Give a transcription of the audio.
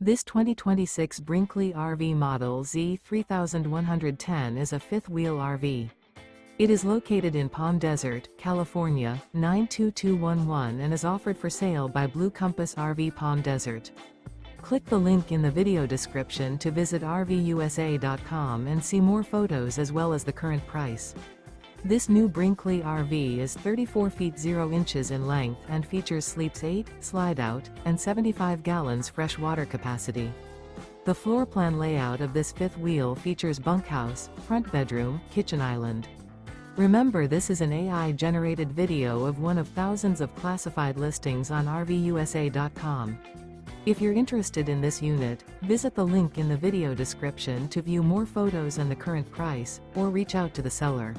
This 2026 Brinkley RV Model Z 3110 is a fifth-wheel RV. It is located in Palm Desert, California, 92211 and is offered for sale by Blue Compass RV Palm Desert. Click the link in the video description to visit RVUSA.com and see more photos as well as the current price. This new Brinkley RV is 34 feet 0 inches in length and features sleeps 8, slide-out, and 75 gallons fresh water capacity. The floor plan layout of this fifth wheel features bunkhouse, front bedroom, kitchen island. Remember, this is an AI-generated video of one of thousands of classified listings on RVUSA.com. If you're interested in this unit, visit the link in the video description to view more photos and the current price, or reach out to the seller.